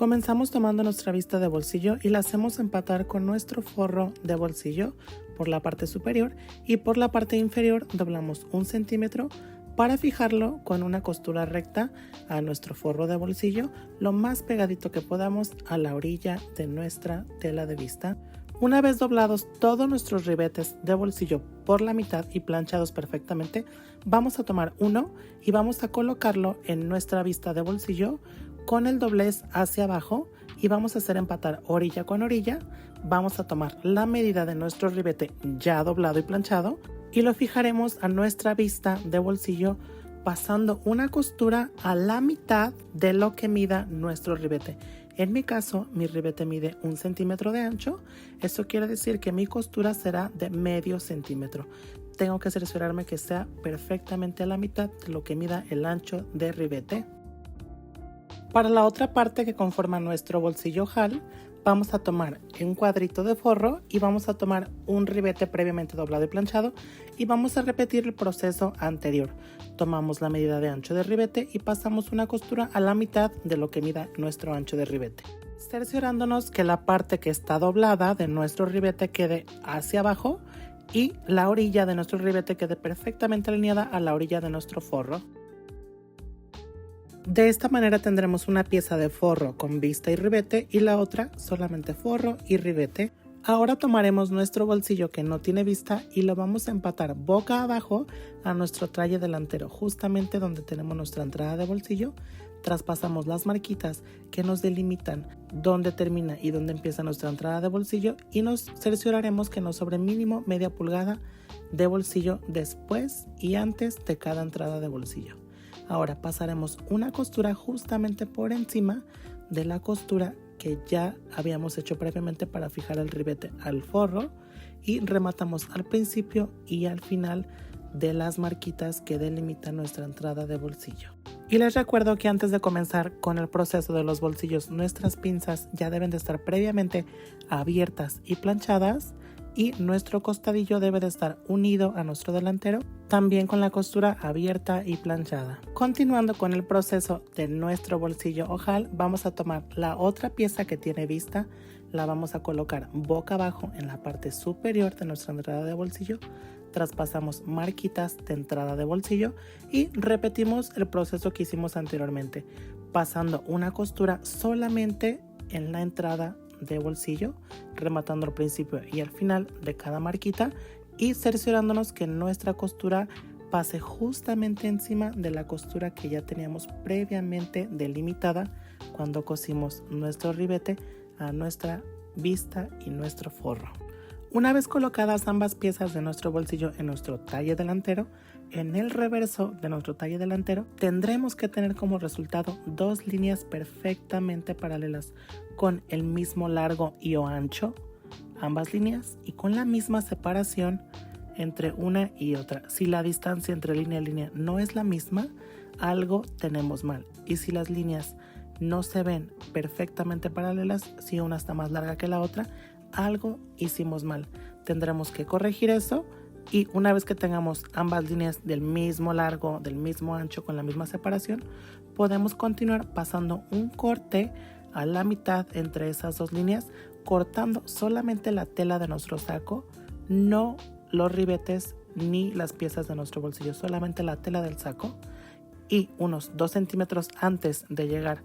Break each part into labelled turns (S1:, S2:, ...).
S1: Comenzamos tomando nuestra vista de bolsillo y la hacemos empatar con nuestro forro de bolsillo por la parte superior y por la parte inferior doblamos 1 centímetro para fijarlo con una costura recta a nuestro forro de bolsillo lo más pegadito que podamos a la orilla de nuestra tela de vista. Una vez doblados todos nuestros ribetes de bolsillo por la mitad y planchados perfectamente, vamos a tomar uno y vamos a colocarlo en nuestra vista de bolsillo con el doblez hacia abajo y vamos a hacer empatar orilla con orilla. Vamos a tomar la medida de nuestro ribete ya doblado y planchado y lo fijaremos a nuestra vista de bolsillo pasando una costura a la mitad de lo que mida nuestro ribete. En mi caso, mi ribete mide 1 centímetro de ancho. Eso quiere decir que mi costura será de medio centímetro. Tengo que cerciorarme que sea perfectamente a la mitad de lo que mida el ancho de ribete. Para la otra parte que conforma nuestro bolsillo ojal, vamos a tomar un cuadrito de forro y vamos a tomar un ribete previamente doblado y planchado y vamos a repetir el proceso anterior. Tomamos la medida de ancho de ribete y pasamos una costura a la mitad de lo que mida nuestro ancho de ribete, cerciorándonos que la parte que está doblada de nuestro ribete quede hacia abajo y la orilla de nuestro ribete quede perfectamente alineada a la orilla de nuestro forro. De esta manera tendremos una pieza de forro con vista y ribete y la otra solamente forro y ribete. Ahora tomaremos nuestro bolsillo que no tiene vista y lo vamos a empatar boca abajo a nuestro talle delantero, justamente donde tenemos nuestra entrada de bolsillo. Traspasamos las marquitas que nos delimitan dónde termina y dónde empieza nuestra entrada de bolsillo y nos cercioraremos que nos sobre mínimo media pulgada de bolsillo después y antes de cada entrada de bolsillo. Ahora pasaremos una costura justamente por encima de la costura que ya habíamos hecho previamente para fijar el ribete al forro y rematamos al principio y al final de las marquitas que delimitan nuestra entrada de bolsillo. Y les recuerdo que antes de comenzar con el proceso de los bolsillos, nuestras pinzas ya deben de estar previamente abiertas y planchadas y nuestro costadillo debe de estar unido a nuestro delantero, también con la costura abierta y planchada. Continuando con el proceso de nuestro bolsillo ojal, vamos a tomar la otra pieza que tiene vista, la vamos a colocar boca abajo en la parte superior de nuestra entrada de bolsillo, traspasamos marquitas de entrada de bolsillo y repetimos el proceso que hicimos anteriormente, pasando una costura solamente en la entrada de bolsillo, rematando al principio y al final de cada marquita y cerciorándonos que nuestra costura pase justamente encima de la costura que ya teníamos previamente delimitada cuando cosimos nuestro ribete a nuestra vista y nuestro forro. Una vez colocadas ambas piezas de nuestro bolsillo en nuestro talle delantero, en el reverso de nuestro talle delantero tendremos que tener como resultado dos líneas perfectamente paralelas con el mismo largo y o ancho, ambas líneas, y con la misma separación entre una y otra. Si la distancia entre línea y línea no es la misma, algo tenemos mal. Y si las líneas no se ven perfectamente paralelas, si una está más larga que la otra, algo hicimos mal. Tendremos que corregir eso y una vez que tengamos ambas líneas del mismo largo, del mismo ancho, con la misma separación, podemos continuar pasando un corte a la mitad entre esas dos líneas, cortando solamente la tela de nuestro saco, no los ribetes ni las piezas de nuestro bolsillo, solamente la tela del saco, y unos 2 centímetros antes de llegar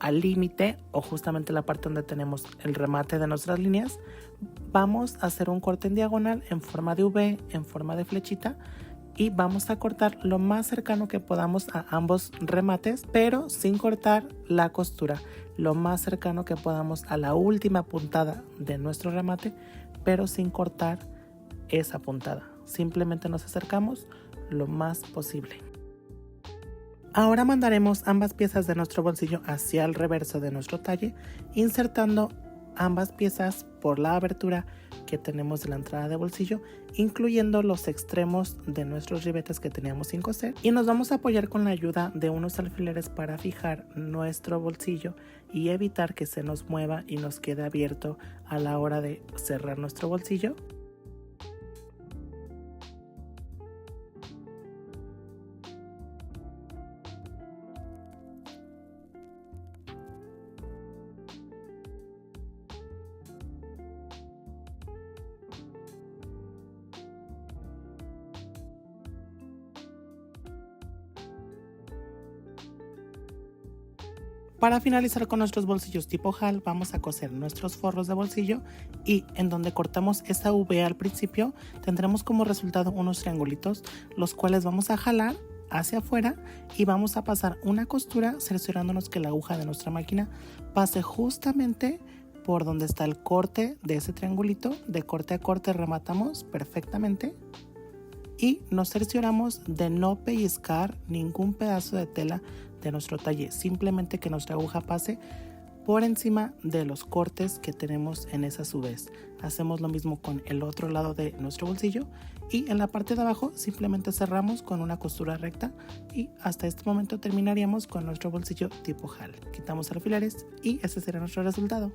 S1: al límite o justamente la parte donde tenemos el remate de nuestras líneas, vamos a hacer un corte en diagonal en forma de V, en forma de flechita, y vamos a cortar lo más cercano que podamos a ambos remates, pero sin cortar la costura, lo más cercano que podamos a la última puntada de nuestro remate, pero sin cortar esa puntada. Simplemente nos acercamos lo más posible. Ahora mandaremos ambas piezas de nuestro bolsillo hacia el reverso de nuestro talle, insertando ambas piezas por la abertura que tenemos de la entrada de bolsillo, incluyendo los extremos de nuestros ribetes que teníamos sin coser, y nos vamos a apoyar con la ayuda de unos alfileres para fijar nuestro bolsillo y evitar que se nos mueva y nos quede abierto a la hora de cerrar nuestro bolsillo. Para finalizar con nuestros bolsillos tipo HAL, vamos a coser nuestros forros de bolsillo y en donde cortamos esa V al principio tendremos como resultado unos triangulitos, los cuales vamos a jalar hacia afuera y vamos a pasar una costura cerciorándonos que la aguja de nuestra máquina pase justamente por donde está el corte de ese triangulito. De corte a corte rematamos perfectamente y nos cercioramos de no pellizcar ningún pedazo de tela de nuestro talle, simplemente que nuestra aguja pase por encima de los cortes que tenemos en esas V's. Hacemos lo mismo con el otro lado de nuestro bolsillo y en la parte de abajo simplemente cerramos con una costura recta y hasta este momento terminaríamos con nuestro bolsillo tipo HAL. Quitamos alfileres y ese será nuestro resultado.